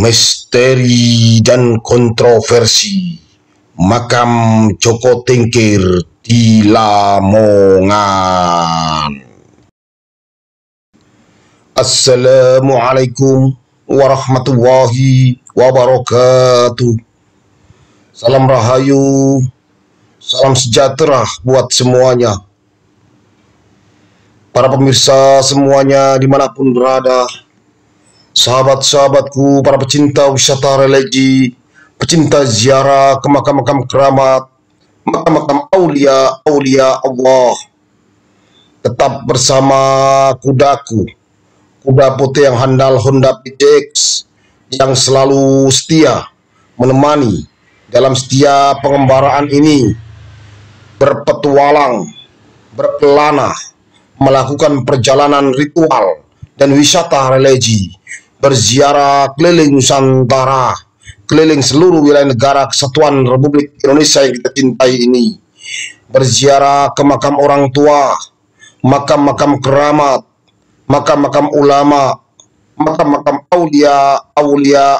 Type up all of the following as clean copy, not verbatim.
Misteri dan kontroversi makam Joko Tingkir di Lamongan. Assalamualaikum warahmatullahi wabarakatuh. Salam rahayu, salam sejahtera buat semuanya. Para pemirsa semuanya dimanapun berada, sahabat-sahabatku, para pecinta wisata religi, pecinta ziarah ke makam-makam keramat, makam-makam aulia Allah. Tetap bersama kudaku, kuda putih yang handal Honda PJX, yang selalu setia menemani dalam setiap pengembaraan ini, berpetualang, berkelana, melakukan perjalanan ritual dan wisata religi, berziarah keliling Nusantara, keliling seluruh wilayah negara kesatuan Republik Indonesia yang kita cintai ini, berziarah ke makam orang tua, makam-makam keramat, makam-makam ulama, makam-makam aulia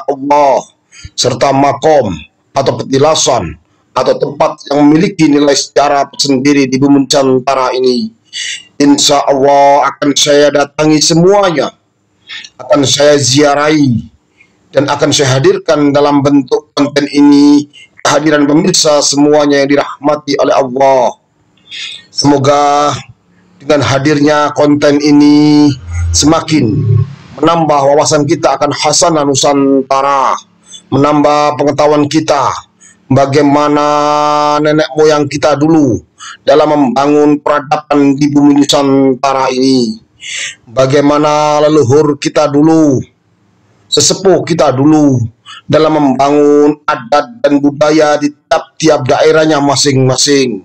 Allah, serta makom atau petilasan atau tempat yang memiliki nilai sejarah tersendiri di bumi Nusantara ini. Insya Allah akan saya datangi semuanya, akan saya ziarahi, dan akan saya hadirkan dalam bentuk konten ini kehadiran pemirsa semuanya yang dirahmati oleh Allah. Semoga dengan hadirnya konten ini semakin menambah wawasan kita akan khasanah Nusantara, menambah pengetahuan kita bagaimana nenek moyang kita dulu dalam membangun peradaban di bumi Nusantara ini, bagaimana leluhur kita dulu, sesepuh kita dulu dalam membangun adat dan budaya di tiap-tiap daerahnya masing-masing,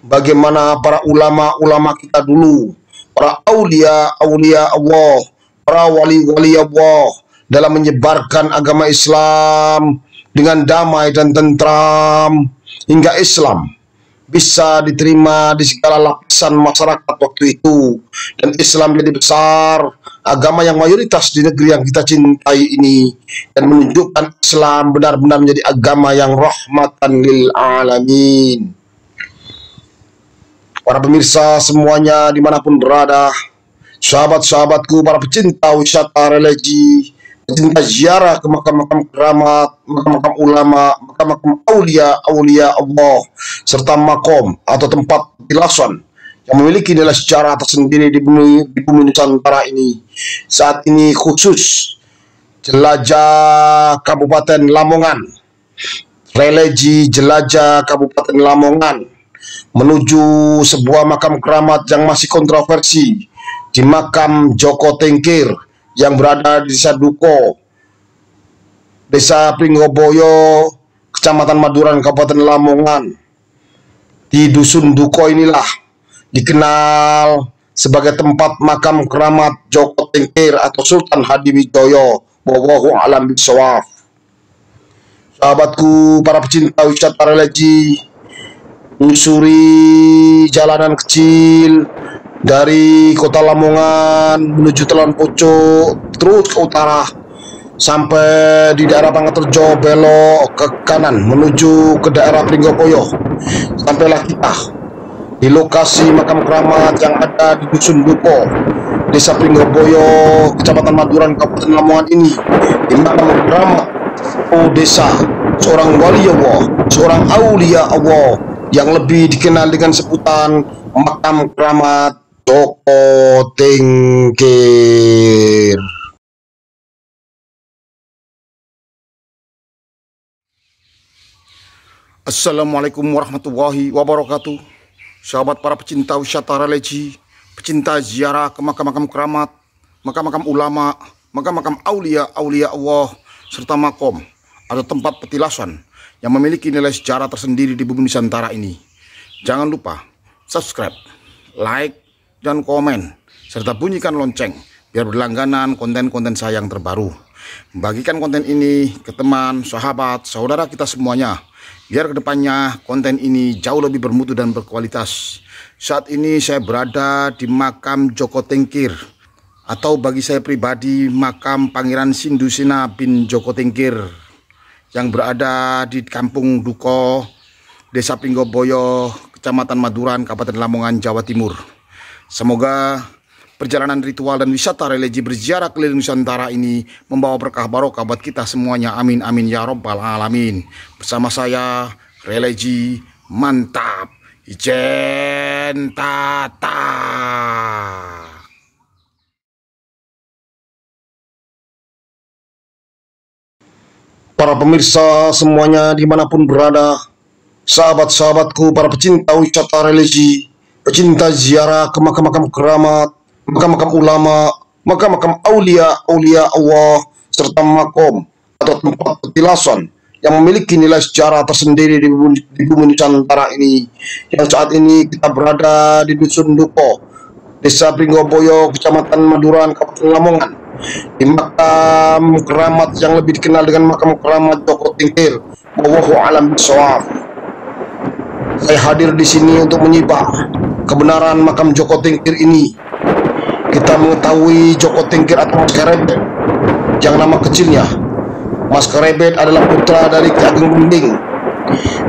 bagaimana para ulama-ulama kita dulu, para aulia Allah, para wali-wali Allah dalam menyebarkan agama Islam dengan damai dan tentram hingga Islam bisa diterima di segala lapisan masyarakat waktu itu, dan Islam jadi besar, agama yang mayoritas di negeri yang kita cintai ini, dan menunjukkan Islam benar-benar menjadi agama yang rahmatan lil alamin. Para pemirsa semuanya dimanapun berada, sahabat-sahabatku, para pecinta wisata religi, pecinta ziarah ke makam-makam keramat, makam-makam ulama, makam-makam aulia Allah, serta makom atau tempat petilasan yang memiliki nilai sejarah tersendiri di bumi Nusantara ini. Saat ini khusus jelajah Kabupaten Lamongan, religi jelajah Kabupaten Lamongan, menuju sebuah makam keramat yang masih kontroversi, di makam Joko Tingkir yang berada di Desa Duko, Desa Pringgoboyo, Kecamatan Maduran, Kabupaten Lamongan. Di Dusun Duko inilah dikenal sebagai tempat makam keramat Joko Tingkir atau Sultan Hadiwijoyo. Wallahu a'lam bishawab. Sahabatku, para pecinta wisata religi, menyusuri jalanan kecil dari kota Lamongan menuju Telon Pucuk, terus ke utara sampai di daerah Pangaterjo, belok ke kanan menuju ke daerah Pringgoboyo. Sampailah kita di lokasi makam keramat yang ada di Dusun Duko, Desa Pringgoboyo, Kecamatan Maduran, Kabupaten Lamongan ini. Di makam keramat desa seorang wali Allah, seorang aulia Allah yang lebih dikenal dengan sebutan makam keramat Joko Tingkir. Assalamualaikum warahmatullahi wabarakatuh. Sahabat para pecinta wisata religi, pecinta ziarah ke makam-makam keramat, makam-makam ulama, makam-makam aulia Allah, serta makom atau tempat petilasan yang memiliki nilai sejarah tersendiri di bumi Nusantara ini. Jangan lupa subscribe, like, dan komen, serta bunyikan lonceng biar berlangganan konten-konten saya yang terbaru. Bagikan konten ini ke teman, sahabat, saudara kita semuanya, biar kedepannya konten ini jauh lebih bermutu dan berkualitas. Saat ini saya berada di makam Joko Tingkir atau bagi saya pribadi makam Pangeran Sindusina bin Joko Tingkir yang berada di Kampung Duko, Desa Pringgoboyo, Kecamatan Maduran, Kabupaten Lamongan, Jawa Timur. Semoga perjalanan ritual dan wisata religi berziarah keliling Nusantara ini membawa berkah barokah buat kita semuanya. Amin amin ya robbal alamin. Bersama saya religi mantap Ijen Tata. Para pemirsa semuanya dimanapun berada, sahabat-sahabatku, para pecinta wisata religi, pecinta ziarah ke makam-makam keramat, makam-makam ulama, makam-makam aulia Allah, serta makom atau tempat petilasan yang memiliki nilai sejarah tersendiri di bumi Nusantara ini. Yang saat ini kita berada di Dusun Duko, Desa Pringgoboyo, Kecamatan Maduran, Kabupaten Lamongan, di makam keramat yang lebih dikenal dengan makam keramat Joko Tingkir. Wallahu a'lam bishawab. Saya hadir di sini untuk menyibak kebenaran makam Joko Tingkir ini. Kita mengetahui Joko Tingkir atau Mas Karebet yang nama kecilnya Mas Karebet adalah putra dari Ki Ageng Bending.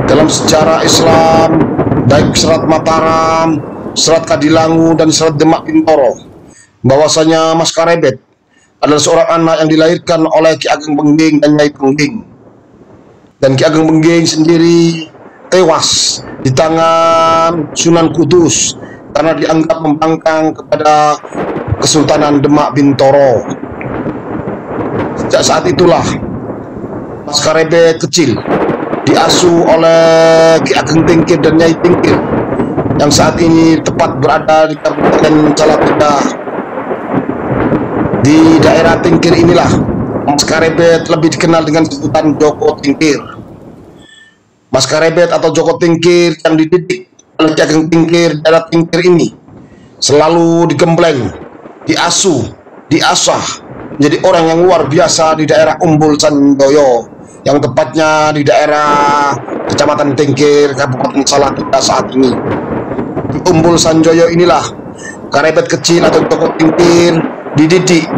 Dalam sejarah Islam, baik Serat Mataram, Serat Kadilangu, dan Serat Demak Bintoro, bahwasanya Mas Karebet adalah seorang anak yang dilahirkan oleh Ki Ageng Bengging dan Nyai Bengging. Dan Ki Ageng Bengging sendiri tewas di tangan Sunan Kudus karena dianggap membangkang kepada Kesultanan Demak Bintoro. Sejak saat itulah Mas Karebet kecil diasuh oleh Ki Ageng Tingkir dan Nyai Tingkir yang saat ini tepat berada di Kabupaten Salatiga. Di daerah Tingkir inilah Mas Karebet lebih dikenal dengan sebutan Joko Tingkir. Mas Karebet atau Joko Tingkir yang dididik oleh Ki Ageng Tingkir daerah Tingkir ini selalu digembleng, diasuh, diasah menjadi orang yang luar biasa di daerah Umbul Sanjoyo, yang tepatnya di daerah Kecamatan Tingkir, Kabupaten Salatiga saat ini. Di Umbul Sanjoyo inilah Karebet kecil atau Joko Tingkir dididik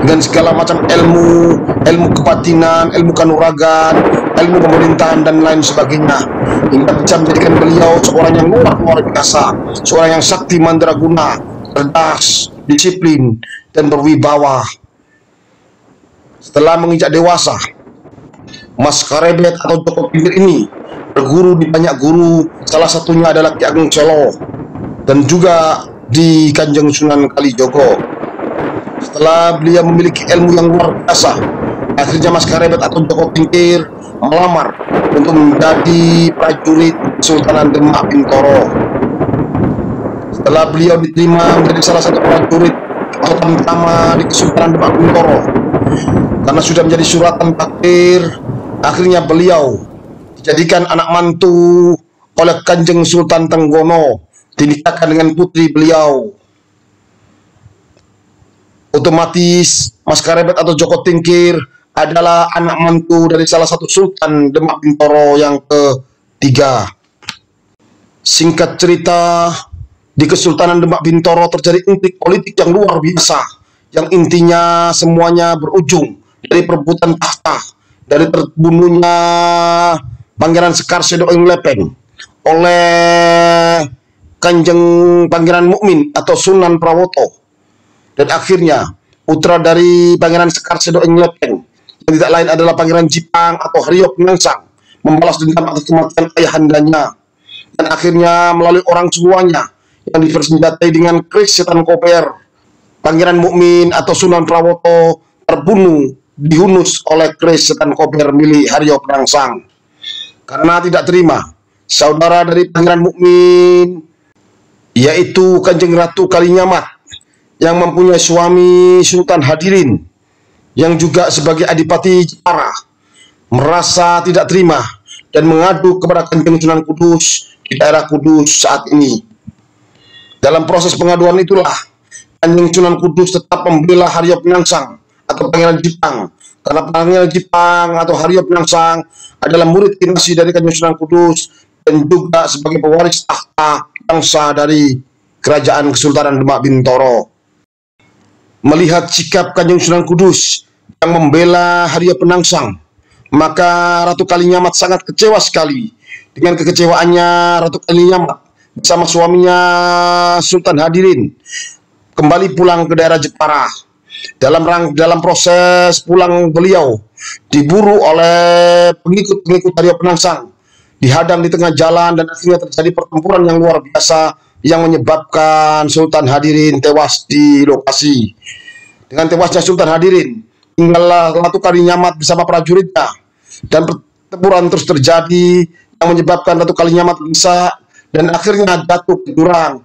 dengan segala macam ilmu kebatinan, ilmu kanuragan, ilmu pemerintahan, dan lain sebagainya, hingga bisa menjadikan beliau seorang yang luar biasa, seorang yang sakti mandraguna, cerdas, disiplin, dan berwibawa. Setelah menginjak dewasa, Mas Karebet atau Joko Tingkir ini berguru di banyak guru, salah satunya adalah Ki Ageng Celo dan juga di Kanjeng Sunan Kalijogo. Setelah beliau memiliki ilmu yang luar biasa, akhirnya Mas Karebet atau Joko Tingkir melamar untuk menjadi prajurit Sultanan Demak Bintoro. Setelah beliau diterima menjadi salah satu prajurit atau tamtama di Kesultanan Demak Bintoro, karena sudah menjadi suratan takdir, akhirnya beliau dijadikan anak mantu oleh Kanjeng Sultan Tenggono, dinikahkan dengan putri beliau. Otomatis Mas Karebet atau Joko Tingkir adalah anak mantu dari salah satu Sultan Demak Bintoro yang ketiga. Singkat cerita, di Kesultanan Demak Bintoro terjadi intrik politik yang luar biasa, yang intinya semuanya berujung dari perebutan tahta, dari terbunuhnya Pangeran Sekar Sedoeng Lepeng oleh Kanjeng Pangeran Mukmin atau Sunan Prawoto. Dan akhirnya putra dari Pangeran Sekar Sedoeng Lepeng yang tidak lain adalah Pangeran Jipang atau Hariok Nangsang membalas dendam atas kematian ayahandanya, dan akhirnya melalui orang tuanya yang dipersenjatai dengan keris setan koper, Pangeran Mukmin atau Sunan Prawoto terbunuh dihunus oleh keris setan koper milik Hariok Nangsang. Karena tidak terima saudara dari Pangeran Mukmin, yaitu Kanjeng Ratu Kalinyamat, yang mempunyai suami Sultan Hadirin yang juga sebagai Adipati Jepara, merasa tidak terima dan mengadu kepada Kanjeng Sunan Kudus di daerah Kudus saat ini. Dalam proses pengaduan itulah Kanjeng Sunan Kudus tetap membela Hariok Nangsang atau Pangeran Jipang, karena Pangeran Jipang atau Hariok Nangsang adalah murid kinasi dari Kanjeng Sunan Kudus dan juga sebagai pewaris tahta bangsa dari Kerajaan Kesultanan Demak Bintoro. Melihat sikap Kanjeng Sunan Kudus yang membela Haryo Penangsang, maka Ratu Kalinyamat sangat kecewa sekali. Dengan kekecewaannya, Ratu Kalinyamat bersama suaminya Sultan Hadirin kembali pulang ke daerah Jepara. Dalam proses pulang beliau diburu oleh pengikut-pengikut Haryo Penangsang, dihadang di tengah jalan, dan akhirnya terjadi pertempuran yang luar biasa yang menyebabkan Sultan Hadirin tewas di lokasi. Dengan tewasnya Sultan Hadirin, tinggallah Ratu Kalinyamat bersama prajuritnya, dan pertempuran terus terjadi yang menyebabkan Ratu Kalinyamat bisa dan akhirnya jatuh ke jurang,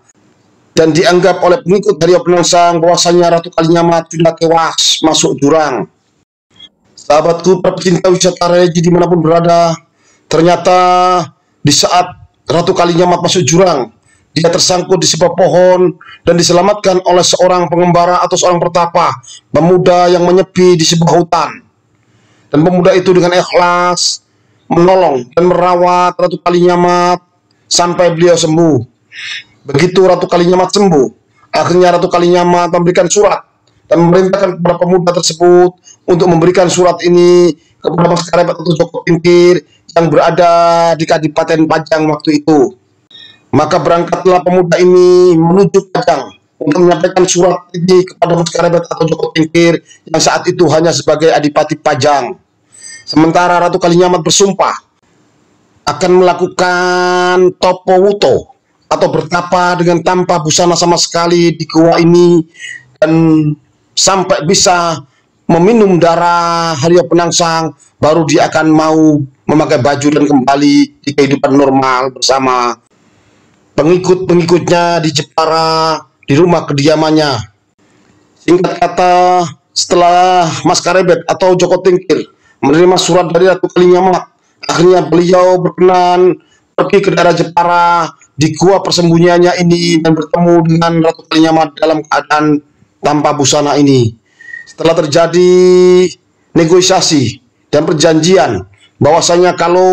dan dianggap oleh pengikut Haryo Penangsang bahwasanya Ratu Kalinyamat sudah tewas masuk jurang. Sahabatku, para pecinta wisata religi dimanapun berada, ternyata di saat Ratu Kalinyamat masuk jurang, dia tersangkut di sebuah pohon dan diselamatkan oleh seorang pengembara atau seorang pertapa, pemuda yang menyepi di sebuah hutan. Dan pemuda itu dengan ikhlas menolong dan merawat Ratu Kalinyamat sampai beliau sembuh. Begitu Ratu Kalinyamat sembuh, akhirnya Ratu Kalinyamat memberikan surat dan memerintahkan kepada pemuda tersebut untuk memberikan surat ini kepada Mas Karebet atau Joko Tingkir yang berada di Kadipaten Pajang waktu itu. Maka berangkatlah pemuda ini menuju Pajang untuk menyampaikan surat ini kepada Mas Karebet atau Joko Tingkir yang saat itu hanya sebagai Adipati Pajang. Sementara Ratu Kalinyamat bersumpah akan melakukan topo wuto atau bertapa dengan tanpa busana sama sekali di gua ini, dan sampai bisa meminum darah Haryo Penangsang, baru dia akan mau memakai baju dan kembali di kehidupan normal bersama pengikut-pengikutnya di Jepara, di rumah kediamannya. Singkat kata, setelah Mas Karebet atau Joko Tingkir menerima surat dari Ratu Kalinyamat, akhirnya beliau berkenan pergi ke daerah Jepara di gua persembunyiannya ini dan bertemu dengan Ratu Kalinyamat dalam keadaan tanpa busana ini. Setelah terjadi negosiasi dan perjanjian bahwasanya kalau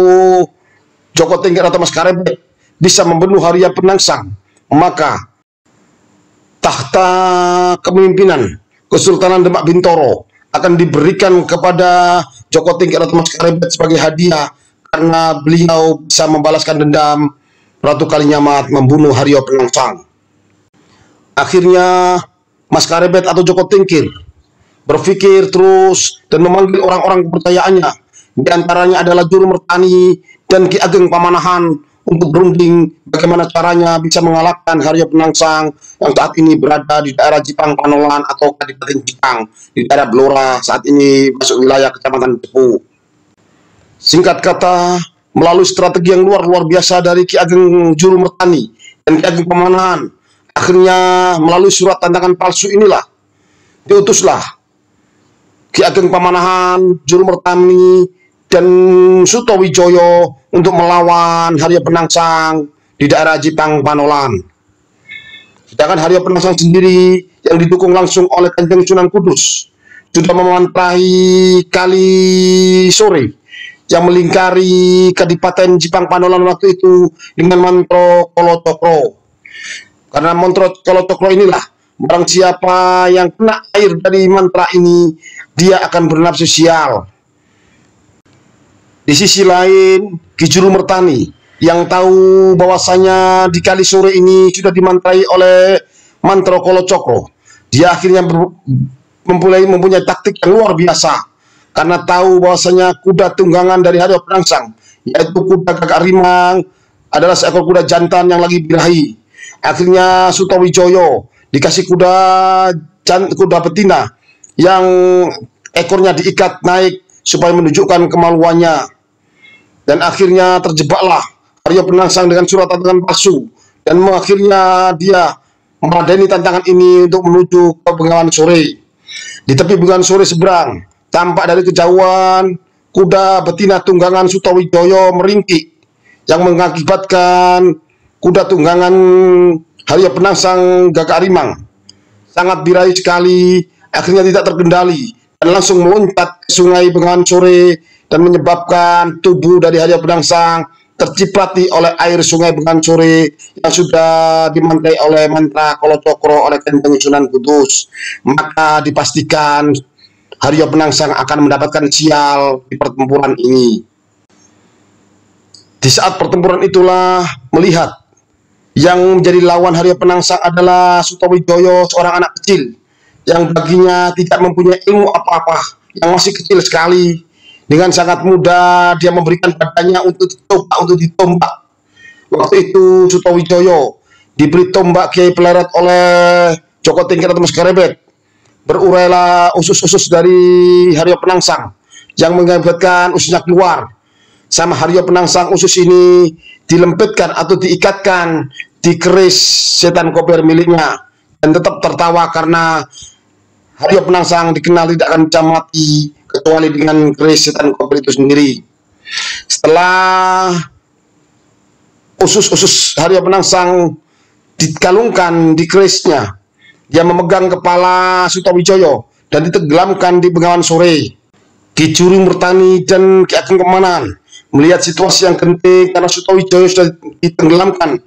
Joko Tingkir atau Mas Karebet bisa membunuh Haryo Penangsang, maka tahta kepemimpinan Kesultanan Demak Bintoro akan diberikan kepada Joko Tingkir atau Mas Karebet sebagai hadiah karena beliau bisa membalaskan dendam Ratu Kalinyamat membunuh Haryo Penangsang. Akhirnya Mas Karebet atau Joko Tingkir berpikir terus dan memanggil orang-orang kepercayaannya, di antaranya adalah Juru Mertani dan Ki Ageng Pamanahan, untuk berunding bagaimana caranya bisa mengalahkan Haryo Penangsang yang saat ini berada di daerah Jipang Panolan atau Kadipaten Jipang, di daerah Blora, saat ini masuk wilayah Kecamatan Cepu. Singkat kata, melalui strategi yang luar biasa dari Ki Ageng Juru Mertani dan Ki Ageng Pamanahan, akhirnya melalui surat tantangan palsu inilah diutuslah Ki Ageng Pamanahan, Juru Mertani, dan Sutowijoyo untuk melawan Haryo Penangsang di daerah Jipang Panolan. Sedangkan Haryo Penangsang sendiri yang didukung langsung oleh Kanjeng Sunan Kudus sudah memantrai Kali Sore yang melingkari Kadipaten Jipang Panolan waktu itu dengan mantro Kolotokro. Karena mantro Kolotokro inilah, barang siapa yang kena air dari mantra ini, dia akan bernafsu sial. Di sisi lain, Ki Juru Mertani yang tahu bahwasanya di Kali Sore ini sudah dimantrai oleh mantro Kolocokro, dia akhirnya mempunyai taktik yang luar biasa, karena tahu bahwasanya kuda tunggangan dari Haryo Penangsang, yaitu kuda Gagak Rimang, adalah seekor kuda jantan yang lagi birahi. Akhirnya Sutowijoyo dikasih kuda betina yang ekornya diikat naik supaya menunjukkan kemaluannya. Dan akhirnya terjebaklah Haryo Penangsang dengan surat tantangan palsu, dan akhirnya dia meladeni tantangan ini untuk menuju ke Bengawan Sore. Di tepi Bengawan Sore seberang, tampak dari kejauhan kuda betina tunggangan Sutowijoyo meringkik, yang mengakibatkan kuda tunggangan Haryo Penangsang Gagak Rimang sangat birahi sekali, akhirnya tidak terkendali dan langsung meloncat ke sungai Bengawan Sore dan menyebabkan tubuh dari Haryo Penangsang terciprati oleh air sungai Bengawan Sore yang sudah dimantai oleh mantra Kolo Cokro oleh Kendeng Sunan Kudus, maka dipastikan Haryo Penangsang akan mendapatkan sial di pertempuran ini. Di saat pertempuran itulah melihat yang menjadi lawan Haryo Penangsang adalah Sutowijoyo, seorang anak kecil yang baginya tidak mempunyai ilmu apa-apa, yang masih kecil sekali. Dengan sangat mudah dia memberikan badannya untuk ditombak. Waktu itu Sutowijoyo diberi tombak Kiai Pleret oleh Joko Tingkir atau Mas Karebet. Berurailah usus-usus dari Haryo Penangsang yang mengakibatkan ususnya keluar. Sama Haryo Penangsang usus ini dilempitkan atau diikatkan di keris setan kober miliknya dan tetap tertawa karena Haryo Penangsang dikenal tidak akan bisa mati kecuali dengan keris setan kober itu sendiri. Setelah usus-usus Haryo Penangsang dikalungkan di kerisnya, dia memegang kepala Sutowijoyo dan ditenggelamkan di Bengawan Sore. Ki Juru Murtani dan Ki Ageng Kemanahan melihat situasi yang genting karena Sutowijoyo sudah ditenggelamkan,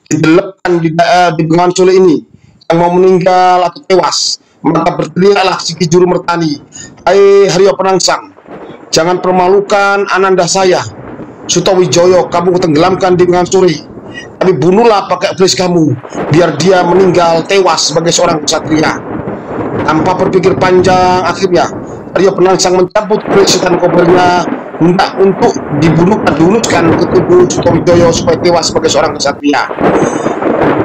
didelepkan di Bengawan Sore ini, yang mau meninggal atau tewas. Maka berteriaklah si Ki Juru Murtani, "Hai Haryo Penangsang, jangan permalukan ananda saya Sutowijoyo, kamu tenggelamkan di Bengawan Sore. Tapi bunuhlah pakai iblis kamu, biar dia meninggal tewas sebagai seorang ksatria." Tanpa berpikir panjang, akhirnya Haryo Penangsang mencabut keris setan kobernya hendak untuk dihuluskan ke tubuh Sutowijoyo supaya tewas sebagai seorang ksatria.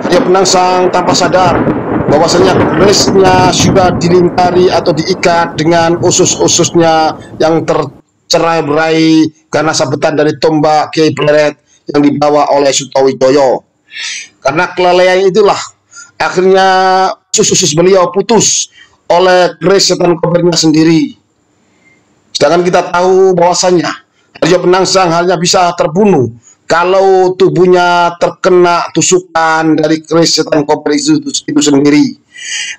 Haryo Penangsang tanpa sadar bahwasanya kerisnya sudah dilingkari atau diikat dengan usus-ususnya yang tercerai-berai karena sabetan dari tombak Kiai Pleret yang dibawa oleh Sutowijoyo. Karena kelalaian itulah akhirnya usus-usus beliau putus oleh keris setan kobernya sendiri. Sedangkan kita tahu bahwasanya Haryo Penangsang hanya bisa terbunuh kalau tubuhnya terkena tusukan dari keris setan kober itu sendiri.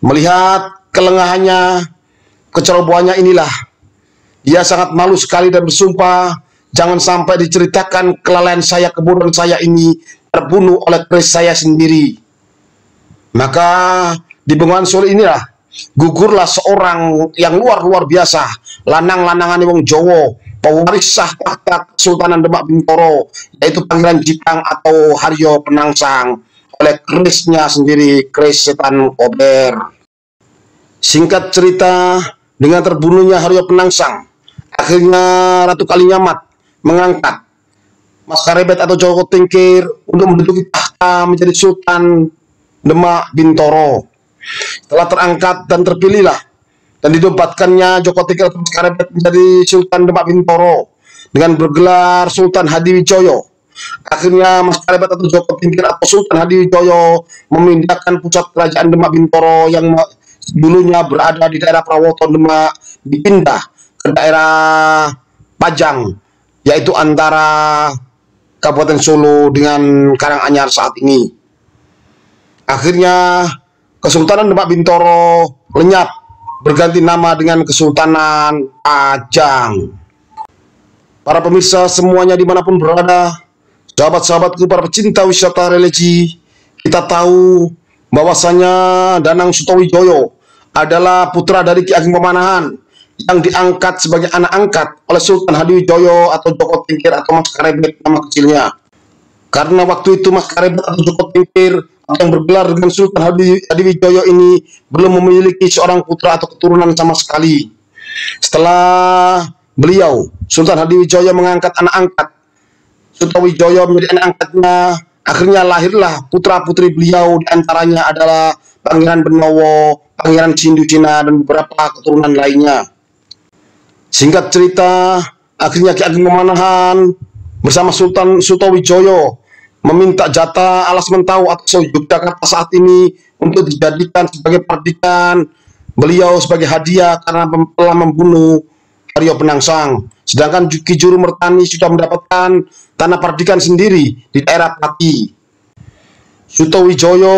Melihat kelengahannya, kecerobohannya inilah, dia sangat malu sekali dan bersumpah, jangan sampai diceritakan kelalaian saya, kebodohan saya ini terbunuh oleh keris saya sendiri. Maka di Bengawan Sore inilah gugurlah seorang yang luar biasa, lanang-lanangan wong Jawa, pewaris sah tahta Kesultanan Demak Bintoro, yaitu Pangeran Jipang atau Haryo Penangsang, oleh kerisnya sendiri, keris setan kober. Singkat cerita, dengan terbunuhnya Haryo Penangsang, akhirnya Ratu Kalinyamat mengangkat Mas Karebet atau Joko Tingkir untuk menduduki tahta menjadi Sultan Demak Bintoro. Setelah terangkat dan terpilihlah dan dinobatkannya Joko Tingkir atau Mas Karebet menjadi Sultan Demak Bintoro dengan bergelar Sultan Hadiwijoyo. Akhirnya Mas Karebet atau Joko Tingkir atau Sultan Hadiwijoyo memindahkan pusat kerajaan Demak Bintoro yang dulunya berada di daerah Prawoto Demak, dipindah ke daerah Pajang, yaitu antara Kabupaten Solo dengan Karanganyar saat ini. Akhirnya Kesultanan Demak Bintoro lenyap, berganti nama dengan Kesultanan Pajang. Para pemirsa semuanya dimanapun berada, sahabat-sahabatku para pecinta wisata religi, kita tahu bahwasanya Danang Sutowijoyo adalah putra dari Ki Ageng Pemanahan yang diangkat sebagai anak angkat oleh Sultan Hadiwijoyo atau Joko Tingkir atau Mas Karebet nama kecilnya. Karena waktu itu Mas Karebet atau Joko Tingkir yang bergelar dengan Sultan Hadiwijoyo ini belum memiliki seorang putra atau keturunan sama sekali. Setelah beliau, Sultan Hadiwijoyo mengangkat anak angkat Sutowijoyo menjadi anak angkatnya, akhirnya lahirlah putra-putri beliau, diantaranya adalah Pangeran Benowo, Pangeran Sindusina, dan beberapa keturunan lainnya. Singkat cerita, akhirnya Ki Ageng Pemanahan bersama Sultan Sutowijoyo meminta jatah Alas Mentau atau Yogyakarta saat ini untuk dijadikan sebagai perdikan beliau sebagai hadiah karena telah membunuh Haryo Penangsang. Sedangkan Ki Juru Mertani sudah mendapatkan tanah perdikan sendiri di daerah Pati. Sutowijoyo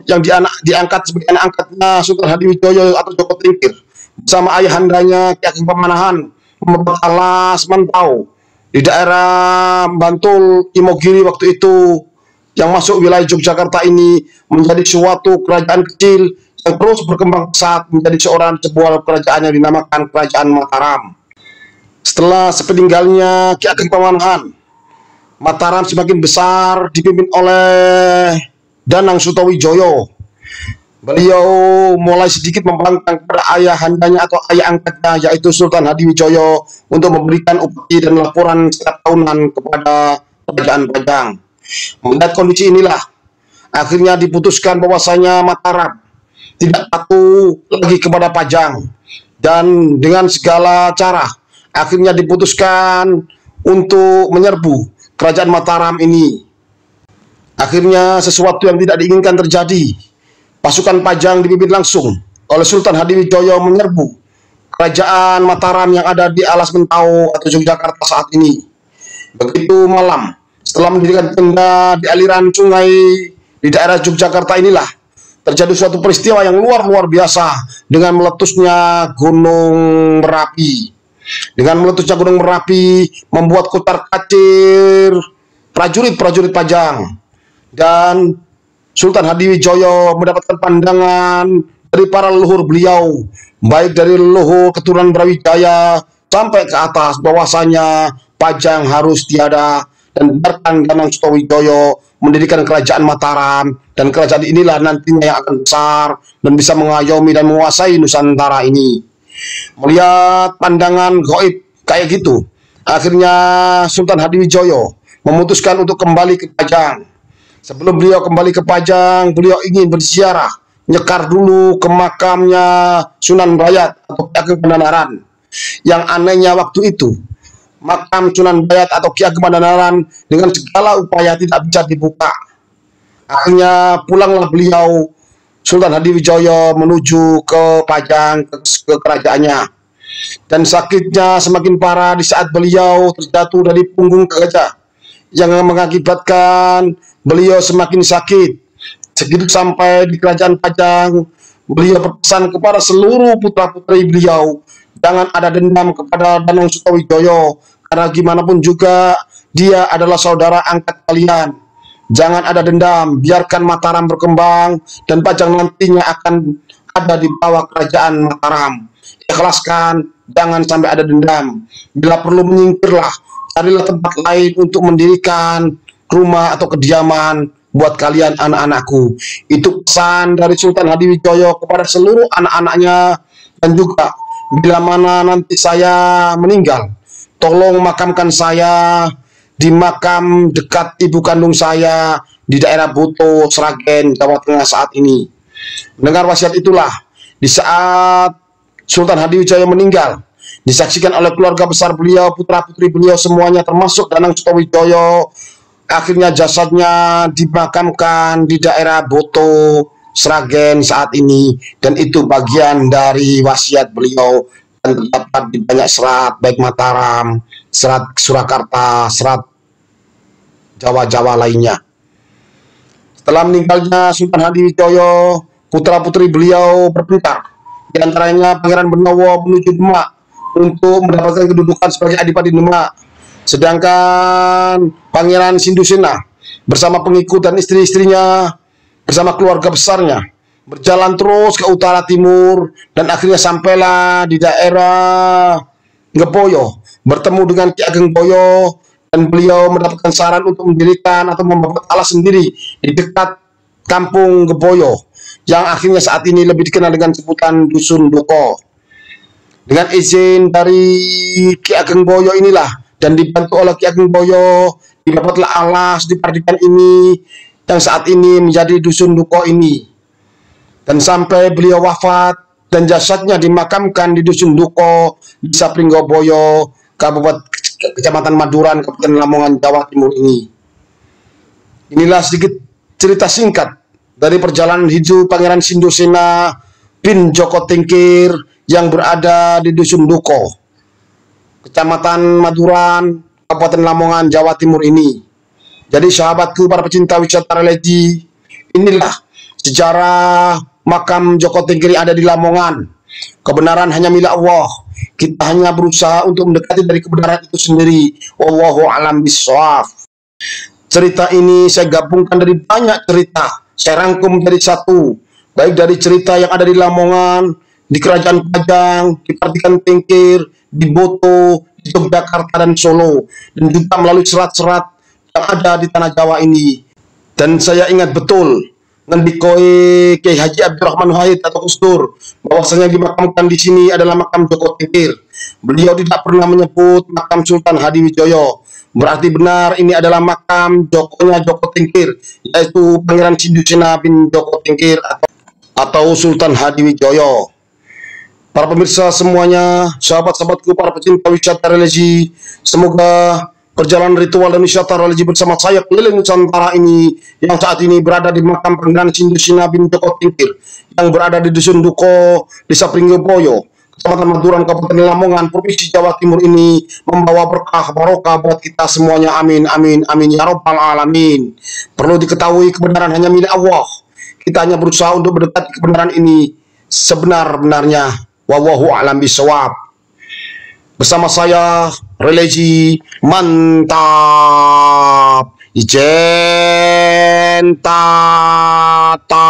yang diangkat sebagai anak angkatnya Sultan Hadiwijoyo atau Joko Tingkir bersama ayahandanya Ki Ageng Pemanahan membuat Alas Mentau di daerah Bantul, Imogiri waktu itu, yang masuk wilayah Yogyakarta ini menjadi suatu kerajaan kecil yang terus berkembang pesat menjadi sebuah kerajaan yang dinamakan Kerajaan Mataram. Setelah sepeninggalnya Ki Ageng Pamanhan, Mataram semakin besar dipimpin oleh Danang Sutawijoyo. Beliau mulai sedikit membangkang kepada ayahandanya atau ayah angkatnya, yaitu Sultan Hadiwijoyo, untuk memberikan upeti dan laporan setiap tahunan kepada Kerajaan Pajang. Melihat kondisi inilah, akhirnya diputuskan bahwasanya Mataram tidak patuh lagi kepada Pajang, dan dengan segala cara akhirnya diputuskan untuk menyerbu Kerajaan Mataram ini. Akhirnya sesuatu yang tidak diinginkan terjadi. Pasukan Pajang dipimpin langsung oleh Sultan Hadiwijoyo menyerbu Kerajaan Mataram yang ada di Alas Mentau atau Yogyakarta saat ini. Begitu malam, setelah mendirikan tenda di aliran sungai di daerah Yogyakarta inilah terjadi suatu peristiwa yang luar biasa dengan meletusnya Gunung Merapi. Dengan meletusnya Gunung Merapi membuat kocar-kacir prajurit-prajurit Pajang, dan Sultan Hadiwijoyo mendapatkan pandangan dari para leluhur beliau, baik dari leluhur keturunan Brawijaya sampai ke atas, bahwasanya Pajang harus tiada dan biarkan Danang Sutawijoyo mendirikan Kerajaan Mataram, dan kerajaan inilah nantinya yang akan besar dan bisa mengayomi dan menguasai Nusantara ini. Melihat pandangan gaib kayak gitu, akhirnya Sultan Hadiwijoyo memutuskan untuk kembali ke Pajang. Sebelum beliau kembali ke Pajang, beliau ingin berziarah, nyekar dulu ke makamnya Sunan Bayat atau Ki Ageng Pandanaran. Yang anehnya waktu itu, makam Sunan Bayat atau Ki Ageng Pandanaran dengan segala upaya tidak bisa dibuka. Akhirnya pulanglah beliau, Sultan Hadiwijoyo, menuju ke Pajang, ke kerajaannya. Dan sakitnya semakin parah di saat beliau terjatuh dari punggung gajah, yang mengakibatkan beliau semakin sakit. Segitu sampai di Kerajaan Pajang, beliau berpesan kepada seluruh putra-putri beliau, jangan ada dendam kepada Danang Sutawijoyo, karena gimana pun juga dia adalah saudara angkat kalian. Jangan ada dendam, biarkan Mataram berkembang, dan Pajang nantinya akan ada di bawah Kerajaan Mataram. Ikhlaskan, jangan sampai ada dendam. Bila perlu menyingkirlah, carilah tempat lain untuk mendirikan rumah atau kediaman buat kalian anak-anakku. Itu pesan dari Sultan Hadiwijoyo kepada seluruh anak-anaknya. Dan juga bila mana nanti saya meninggal, tolong makamkan saya di makam dekat ibu kandung saya di daerah Buto, Sragen, Jawa Tengah saat ini. Mendengar wasiat itulah, di saat Sultan Hadiwijoyo meninggal, disaksikan oleh keluarga besar beliau, putra-putri beliau semuanya, termasuk Danang Sutawijoyo. Akhirnya jasadnya dimakamkan di daerah Boto, Sragen saat ini, dan itu bagian dari wasiat beliau, dan terdapat di banyak serat, baik Mataram, serat Surakarta, serat Jawa-Jawa lainnya. Setelah meninggalnya Sultan Hadiwijoyo, putra-putri beliau berpencar, di antaranya Pangeran Benowo menuju Demak untuk mendapatkan kedudukan sebagai Adipati Demak. Sedangkan Pangeran Sindusena bersama pengikut dan istri-istrinya bersama keluarga besarnya berjalan terus ke utara timur, dan akhirnya sampailah di daerah Ngeboyo, bertemu dengan Ki Ageng Boyo, dan beliau mendapatkan saran untuk mendirikan atau membuat alas sendiri di dekat kampung Ngeboyo, yang akhirnya saat ini lebih dikenal dengan sebutan Dusun Duko. Dengan izin dari Ki Ageng Boyo inilah, dan dibantu oleh Ki Ageng Boyo, didapatlah alas di Pardikan ini, yang saat ini menjadi Dusun Duko ini. Dan sampai beliau wafat dan jasadnya dimakamkan di Dusun Duko, Desa Pringgoboyo, Kecamatan Maduran, Kabupaten Lamongan, Jawa Timur ini. Inilah sedikit cerita singkat dari perjalanan hidup Pangeran Sindusena bin Joko Tingkir yang berada di Dusun Duko, Kecamatan Maduran, Kabupaten Lamongan, Jawa Timur ini. Jadi sahabatku, para pecinta wisata religi, inilah sejarah makam Joko Tingkir ada di Lamongan. Kebenaran hanya milik Allah. Kita hanya berusaha untuk mendekati dari kebenaran itu sendiri. Wallahu a'lam bishawab. Cerita ini saya gabungkan dari banyak cerita. Saya rangkum menjadi satu. Baik dari cerita yang ada di Lamongan, di Kerajaan Pajang, di Pertikan Tengkir, di Boto, di Yogyakarta dan Solo. Dan juga melalui serat-serat yang ada di tanah Jawa ini. Dan saya ingat betul ngandikoe Kiai Haji Abdurrahman Wahid atau Gus Dur bahwasanya dimakamkan di sini adalah makam Joko Tingkir. Beliau tidak pernah menyebut makam Sultan Hadiwijoyo. Berarti benar ini adalah makam Jokonya Joko Tingkir, yaitu Pangeran Sindusena bin Joko Tingkir atau Sultan Hadiwijoyo. Para pemirsa semuanya, sahabat-sahabatku, para pecinta wisata religi, semoga perjalanan ritual dan wisata religi bersama saya keliling Nusantara ini yang saat ini berada di makam Pangeran Sindusena bin Joko Tingkir yang berada di Dusun Duko, Desa Pringgoboyo, Kecamatan Maduran, Kabupaten Lamongan, Provinsi Jawa Timur ini membawa berkah barokah buat kita semuanya. Amin, amin, amin ya robbal alamin. Perlu diketahui kebenaran hanya milik Allah. Kita hanya berusaha untuk mendekati kebenaran ini sebenar-benarnya. Wallahu a'lam bishawab. Bersama saya religi mantap. Ijen tata.